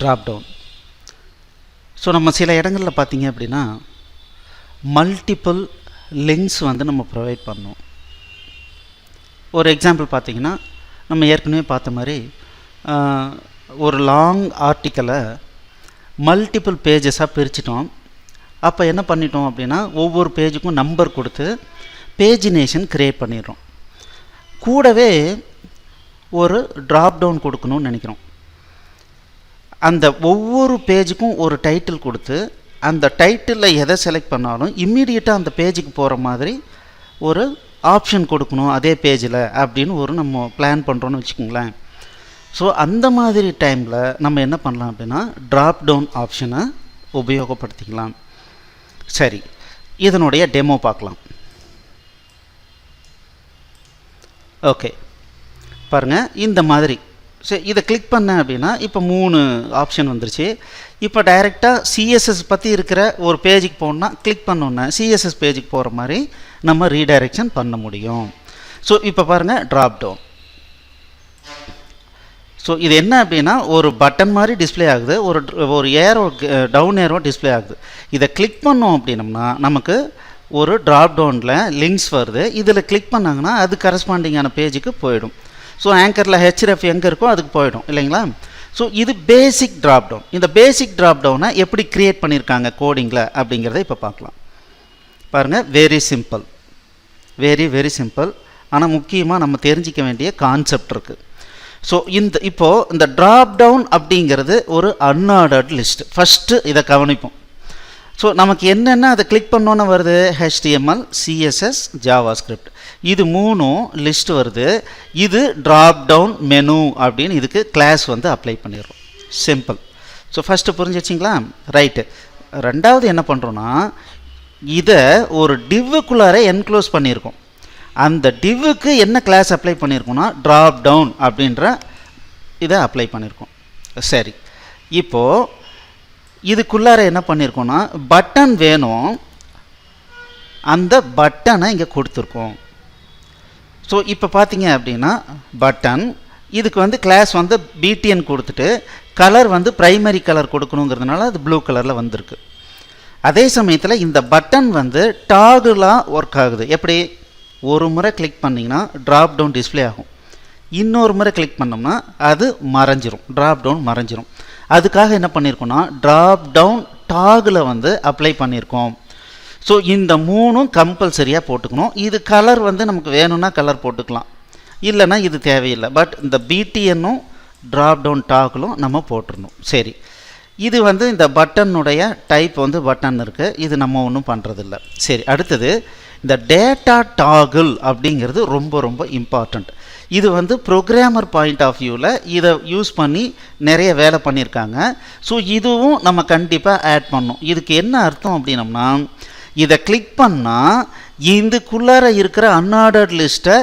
Drop down. So நம்ம சில இடங்களில் பார்த்தீங்க அப்படின்னா மல்டிபிள் லிங்க்ஸ் வந்து நம்ம ப்ரொவைட் பண்ணோம். ஒரு எக்ஸாம்பிள் பார்த்தீங்கன்னா நம்ம ஏற்கனவே பார்த்த மாதிரி ஒரு லாங் ஆர்டிக்கலை மல்டிபிள் பேஜஸாக பிரிச்சிட்டோம். அப்போ என்ன பண்ணிட்டோம் அப்படின்னா ஒவ்வொரு பேஜுக்கும் நம்பர் கொடுத்து பேஜினேஷன் க்ரியேட் பண்ணிடுறோம். கூடவே ஒரு ட்ராப் டவுன் கொடுக்கணும்னு நினைக்கிறோம். அந்த ஒவ்வொரு பேஜுக்கும் ஒரு டைட்டில் கொடுத்து அந்த டைட்டிலில் எதை செலக்ட் பண்ணாலும் இம்மீடியட்டாக அந்த பேஜுக்கு போகிற மாதிரி ஒரு ஆப்ஷன் கொடுக்கணும் அதே பேஜில் அப்படின்னு ஒரு நம்ம பிளான் பண்ணுறோன்னு வச்சுக்கோங்களேன். ஸோ அந்த மாதிரி டைமில் நம்ம என்ன பண்ணலாம் அப்படின்னா ட்ராப் டவுன் ஆப்ஷனை உபயோகப்படுத்திக்கலாம். சரி, இதனுடைய டெமோ பார்க்கலாம். ஓகே, பாருங்கள் இந்த மாதிரி. சரி, இதை கிளிக் பண்ணேன் அப்படின்னா இப்போ 3 ஆப்ஷன் வந்துருச்சு. இப்போ டைரெக்டாக சிஎஸ்எஸ் பற்றி இருக்கிற ஒரு பேஜுக்கு போகணுன்னா கிளிக் பண்ணோன்னா சிஎஸ்எஸ் பேஜுக்கு போகிற மாதிரி நம்ம ரீடைரெக்ஷன் பண்ண முடியும். ஸோ இப்போ பாருங்கள் ட்ராப் டவுன். ஸோ இது என்ன அப்படின்னா ஒரு பட்டன் மாதிரி டிஸ்பிளே ஆகுது, ஒரு ஏரோ டவுன் ஏரோ டிஸ்பிளே ஆகுது. இதை கிளிக் பண்ணோம் அப்படின்னம்னா நமக்கு ஒரு ட்ராப் டவுனில் லிங்க்ஸ் வருது. இதில் கிளிக் பண்ணாங்கன்னா அது கரஸ்பாண்டிங்கான பேஜுக்கு போயிடும். ஸோ ஆங்கரில் ஹெச்எஃப் எங்கே இருக்கோ அதுக்கு போயிடும் இல்லைங்களா. ஸோ இது பேசிக் ட்ராப் டவுன். இந்த பேசிக் ட்ராப் டவுனை எப்படி க்ரியேட் பண்ணியிருக்காங்க கோடிங்கில் அப்படிங்கிறத இப்போ பார்க்கலாம். பாருங்கள், வெரி சிம்பிள், வெரி சிம்பிள். ஆனால் முக்கியமாக நம்ம தெரிஞ்சிக்க வேண்டிய கான்செப்ட் இருக்குது. ஸோ இப்போது இந்த ட்ராப் டவுன் அப்படிங்கிறது ஒரு அன்ஆர்டர்ட் லிஸ்ட். ஃபஸ்ட்டு இதை கவனிப்போம். ஸோ நமக்கு என்னென்ன அதை கிளிக் பண்ணோன்னு வருது, HTML, CSS, JavaScript, இது 3 லிஸ்ட் வருது. இது ட்ராப் டவுன் மெனு அப்படின்னு இதுக்கு கிளாஸ் வந்து அப்ளை பண்ணிடுறோம். சிம்பிள். ஸோ ஃபஸ்ட்டு புரிஞ்சிச்சிங்களா? ரைட்டு. ரெண்டாவது என்ன பண்ணுறோன்னா இதை ஒரு டிவ்வுக்குள்ளார என்க்ளோஸ் பண்ணியிருக்கோம். அந்த டிவ்வுக்கு என்ன கிளாஸ் அப்ளை பண்ணியிருக்கோம்னா ட்ராப் டவுன் அப்படின்ற இதை அப்ளை பண்ணியிருக்கோம். சரி, இப்போது இதுக்குள்ளார என்ன பண்ணியிருக்கோன்னா பட்டன் வேணும், அந்த பட்டனை இங்கே கொடுத்துருக்கோம். ஸோ இப்போ பார்த்தீங்க அப்படின்னா பட்டன் இதுக்கு வந்து கிளாஸ் வந்து BTN கொடுத்துட்டு கலர் வந்து ப்ரைமரி கலர் கொடுக்கணுங்கிறதுனால அது ப்ளூ கலரில் வந்திருக்கு. அதே சமயத்தில் இந்த பட்டன் வந்து டாகுலாக ஒர்க் ஆகுது. எப்படி? ஒரு முறை கிளிக் பண்ணிங்கன்னா ட்ராப் டவுன் டிஸ்பிளே ஆகும், இன்னொரு முறை கிளிக் பண்ணோம்னா அது மறைஞ்சிரும், ட்ராப் டவுன் மறைஞ்சிரும். அதுக்காக என்ன பண்ணியிருக்கோம்னா ட்ராப் டவுன் டாகில் வந்து அப்ளை பண்ணியிருக்கோம். ஸோ இந்த 3ம் கம்பல்சரியாக போட்டுக்கணும். இது கலர் வந்து நமக்கு வேணும்னா கலர் போட்டுக்கலாம், இல்லைன்னா இது தேவையில்லை. பட் இந்த BTNும் ட்ராப் டவுன் டாகிலும் நம்ம போட்டுடணும். சரி, இது வந்து இந்த பட்டனுடைய டைப் வந்து பட்டன் இருக்குது, இது நம்ம ஒன்றும் பண்ணுறதில்ல. சரி, அடுத்தது இந்த டேட்டா டாகிள் அப்படிங்கிறது ரொம்ப இம்பார்ட்டண்ட். இது வந்து ப்ரோக்ராமர் பாயிண்ட் ஆஃப் வியூவில் இதை யூஸ் பண்ணி நிறைய வேலை பண்ணியிருக்காங்க. ஸோ இதுவும் நம்ம கண்டிப்பாக ஆட் பண்ணணும். இதுக்கு என்ன அர்த்தம் அப்படின்னம்னா இதை கிளிக் பண்ணால் இதுக்குள்ளார இருக்கிற அன்ஆர்டர்ட் லிஸ்ட்டை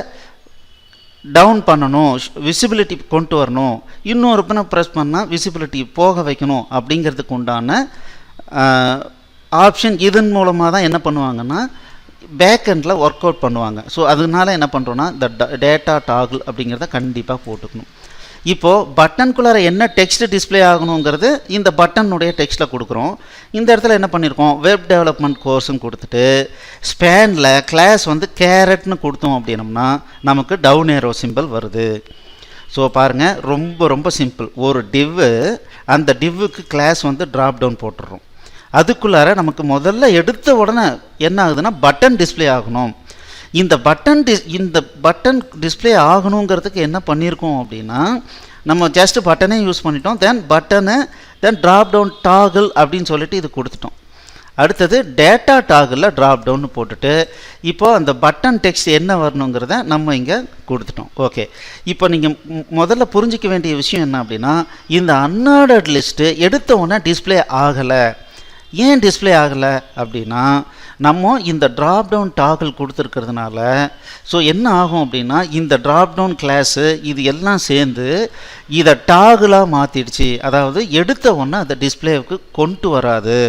டவுன் பண்ணணும், விசிபிலிட்டி கொண்டு வரணும், இன்னொரு பண்ண ப்ரெஸ் பண்ணால் விசிபிலிட்டி போக வைக்கணும் அப்படிங்கிறதுக்கு உண்டான ஆப்ஷன் இதன் மூலமாக தான் என்ன பண்ணுவாங்கன்னா பேக்கெண்டில் ஒர்க் அவுட் பண்ணுவாங்க. ஸோ அதனால என்ன பண்ணுறோன்னா இந்த டேட்டா டாகிள் அப்படிங்கிறத கண்டிப்பாக போட்டுக்கணும். இப்போது பட்டனுக்குள்ளார என்ன டெக்ஸ்ட் டிஸ்பிளே ஆகணுங்கிறது இந்த பட்டனுடைய டெக்ஸ்ட்டில் கொடுக்குறோம். இந்த இடத்துல என்ன பண்ணியிருக்கோம், வெப் டெவலப்மெண்ட் கோர்ஸுன்னு கொடுத்துட்டு ஸ்பேனில் கிளாஸ் வந்து கேரட்னு கொடுத்தோம் அப்படின்னம்னா நமக்கு டவுன் ஏரோ சிம்பிள் வருது. ஸோ பாருங்கள், ரொம்ப சிம்பிள். ஒரு டிவ்வு, அந்த டிவ்வுக்கு கிளாஸ் வந்து ட்ராப் டவுன் போட்டுடுறோம். அதுக்குள்ளார நமக்கு முதல்ல எடுத்த உடனே என்ன ஆகுதுன்னா பட்டன் டிஸ்பிளே ஆகணும். இந்த பட்டன் டிஸ்பிளே ஆகணுங்கிறதுக்கு என்ன பண்ணியிருக்கோம் அப்படின்னா நம்ம ஜஸ்ட் பட்டனே யூஸ் பண்ணிட்டோம். தென் ட்ராப் டவுன் டாகிள் அப்படின்னு சொல்லிட்டு இது கொடுத்துட்டோம். அடுத்தது டேட்டா டாகிளில் ட்ராப் டவுன் போட்டுட்டு இப்போது அந்த பட்டன் டெக்ஸ்ட் என்ன வரணுங்கிறத நம்ம இங்கே கொடுத்துட்டோம். ஓகே, இப்போ நீங்கள் முதல்ல புரிஞ்சிக்க வேண்டிய விஷயம் என்ன அப்படின்னா இந்த அன்ஆர்டர்ட் லிஸ்ட்டு எடுத்த உடனே டிஸ்பிளே ஆகலை. ஏன் டிஸ்பிளே ஆகலை அப்படின்னா நம்ம இந்த ட்ராப் டவுன் டாகிள் கொடுத்துருக்கிறதுனால ஸோ என்ன ஆகும் அப்படின்னா இந்த ட்ராப் டவுன் கிளாஸு இது எல்லாம் சேர்ந்து இதை டாகிளாக மாற்றிடுச்சு. அதாவது எடுத்த உடனே அந்த டிஸ்பிளேவுக்கு கொண்டு வராது.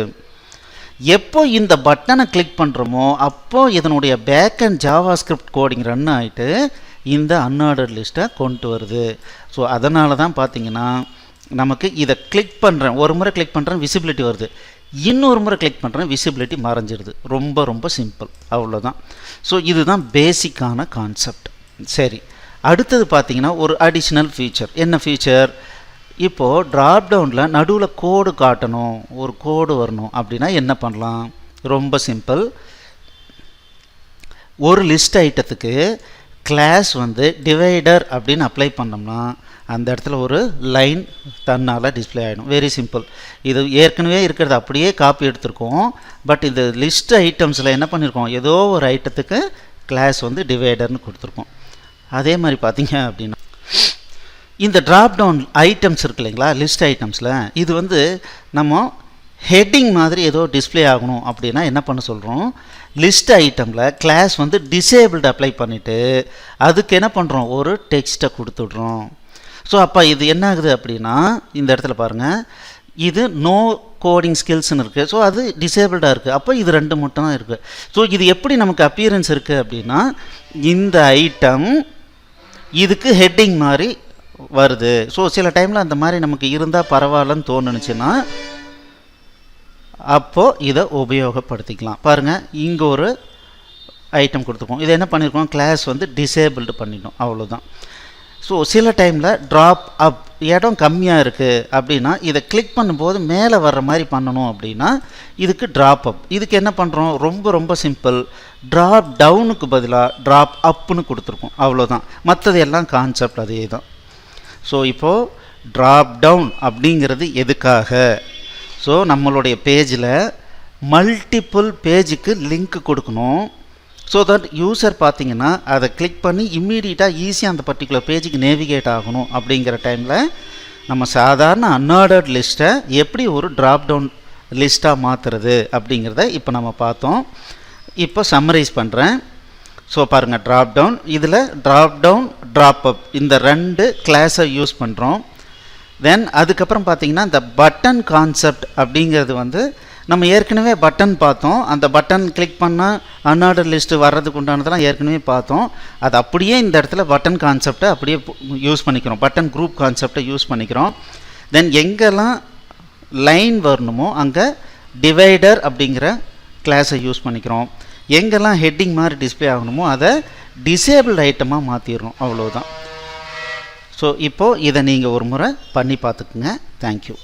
எப்போ இந்த பட்டனை கிளிக் பண்ணுறோமோ அப்போது இதனுடைய back and JavaScript coding run ஆகிட்டு இந்த அன்ஆர்டர்ட் லிஸ்ட்டை கொண்டு வருது. ஸோ அதனால தான் பார்த்தீங்கன்னா நமக்கு இதை கிளிக் பண்ணுறேன், ஒரு முறை கிளிக் பண்ணுறேன் விசிபிலிட்டி வருது, இன்னொரு முறை கிளிக் பண்ணுறேன் விசிபிலிட்டி மறைஞ்சிருது. ரொம்ப ரொம்ப சிம்பிள், அவ்வளோதான். ஸோ இதுதான் பேசிக்கான கான்செப்ட். சரி, அடுத்தது பார்த்தீங்கன்னா ஒரு அடிஷ்னல் ஃபீச்சர். என்ன ஃபீச்சர்? இப்போது ட்ராப்டவுனில் நடுவில் கோடு காட்டணும், ஒரு கோடு வரணும் அப்படின்னா என்ன பண்ணலாம்? ரொம்ப சிம்பிள். ஒரு லிஸ்ட் ஐட்டத்துக்கு கிளாஸ் வந்து டிவைடர் அப்படின்னு அப்ளை பண்ணோம்னா அந்த இடத்துல ஒரு லைன் தன்னால் டிஸ்பிளே ஆகிடும். Very simple. இது ஏற்கனவே இருக்கிறது அப்படியே காப்பி எடுத்திருக்கோம். பட் இந்த லிஸ்ட் ஐட்டம்ஸில் என்ன பண்ணியிருக்கோம், ஏதோ ஒரு ஐட்டத்துக்கு கிளாஸ் வந்து டிவைடர்னு கொடுத்துருக்கோம். அதே மாதிரி பார்த்தீங்க அப்படின்னா இந்த ட்ராப்டவுன் ஐட்டம்ஸ் இருக்கு இல்லைங்களா, லிஸ்ட் ஐட்டம்ஸில் இது வந்து நம்ம ஹெட்டிங் மாதிரி ஏதோ டிஸ்பிளே ஆகணும் அப்படின்னா என்ன பண்ண சொல்கிறோம், லிஸ்ட் ஐட்டமில் கிளாஸ் வந்து டிசேபிள்டு அப்ளை பண்ணிவிட்டு அதுக்கு என்ன பண்ணுறோம், ஒரு டெக்ஸ்ட்டை கொடுத்துட்றோம். ஸோ அப்போ இது என்ன ஆகுது அப்படின்னா இந்த இடத்துல பாருங்கள், இது நோ கோடிங் ஸ்கில்ஸ்னு இருக்குது. ஸோ அது டிசேபிள்டாக இருக்குது. அப்போ இது ரெண்டு மட்டும் தான் இருக்குது. ஸோ இது எப்படி நமக்கு அப்பியரன்ஸ் இருக்குது அப்படின்னா இந்த ஐட்டம் இதுக்கு ஹெட்டிங் மாதிரி வருது. ஸோ சில டைமில் அந்த மாதிரி நமக்கு இருந்தால் பரவாயில்லன்னு தோணுச்சுன்னா அப்போது இதை உபயோகப்படுத்திக்கலாம். பாருங்கள், இங்கே ஒரு ஐட்டம் கொடுத்துருக்கோம், இதை என்ன பண்ணியிருக்கோம், கிளாஸ் வந்து டிசேபிள்டு பண்ணிட்டோம், அவ்வளோதான். ஸோ சில டைமில் ட்ராப் அப் இடம் கம்மியாக இருக்குது அப்படின்னா இதை கிளிக் பண்ணும்போது மேலே வர்ற மாதிரி பண்ணணும் அப்படின்னா இதுக்கு ட்ராப் அப். இதுக்கு என்ன பண்ணுறோம், ரொம்ப ரொம்ப சிம்பிள், ட்ராப் டவுனுக்கு பதிலாக ட்ராப் அப்புன்னு கொடுத்துருக்கோம், அவ்வளோதான். மற்றது எல்லாம் கான்செப்ட் அதே தான். ஸோ இப்போது ட்ராப் டவுன் அப்படிங்கிறது எதுக்காக, ஸோ நம்மளுடைய பேஜில் மல்டிப்புள் பேஜுக்கு லிங்க் கொடுக்கணும். ஸோ தட் யூசர் பார்த்தீங்கன்னா அதை கிளிக் பண்ணி இம்மீடியட்டாக ஈஸியாக அந்த பர்டிகுலர் பேஜுக்கு நேவிகேட் ஆகணும். அப்படிங்கிற டைமில் நம்ம சாதாரண அன்ஆர்டர்ட் லிஸ்ட்டை எப்படி ஒரு ட்ராப் டவுன் லிஸ்ட்டாக மாற்றுறது அப்படிங்கிறத இப்போ நம்ம பார்த்தோம். இப்போ சம்மரைஸ் பண்ணுறேன். ஸோ பாருங்கள், ட்ராப் டவுன், இதில் ட்ராப் டவுன் ட்ராப் அப் இந்த ரெண்டு கிளாஸை யூஸ் பண்ணுறோம். தென் அதுக்கப்புறம் பார்த்தீங்கன்னா இந்த பட்டன் கான்செப்ட் அப்படிங்கிறது வந்து நம்ம ஏற்கனவே பட்டன் பார்த்தோம். அந்த பட்டன் கிளிக் பண்ணால் அன்ஆர்டர் லிஸ்ட்டு வர்றதுக்கு உண்டானதெல்லாம் ஏற்கனவே பார்த்தோம். அது அப்படியே இந்த இடத்துல பட்டன் கான்செப்டை அப்படியே யூஸ் பண்ணிக்கிறோம், பட்டன் குரூப் கான்செப்டை யூஸ் பண்ணிக்கிறோம். தென் எங்கெல்லாம் லைன் வரணுமோ அங்கே டிவைடர் அப்படிங்கிற கிளாஸை யூஸ் பண்ணிக்கிறோம். எங்கெல்லாம் ஹெட்டிங் மாதிரி டிஸ்பிளே ஆகணுமோ அதை டிசேபிள்டு ஐட்டமாக மாற்றிடணும், அவ்வளோதான். ஸோ இப்போது இதை நீங்கள் ஒரு முறை பண்ணி பார்த்துக்குங்க. தேங்க்யூ.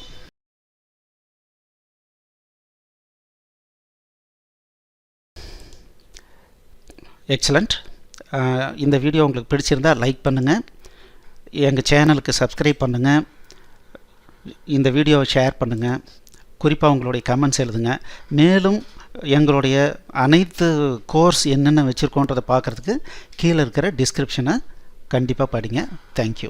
எக்ஸலண்ட். இந்த வீடியோ உங்களுக்கு பிடிச்சிருந்தால் லைக் பண்ணுங்கள், எங்கள் சேனலுக்கு சப்ஸ்கிரைப் பண்ணுங்கள், இந்த வீடியோவை ஷேர் பண்ணுங்கள், குறிப்பாக உங்களுடைய கமெண்ட்ஸ் எழுதுங்க. மேலும் எங்களுடைய அனைத்து கோர்ஸ் என்னென்ன வச்சுருக்கோன்றதை பார்க்குறதுக்கு கீழே இருக்கிற டிஸ்கிரிப்ஷனை கண்டிப்பாக படிங்க. தேங்க்யூ.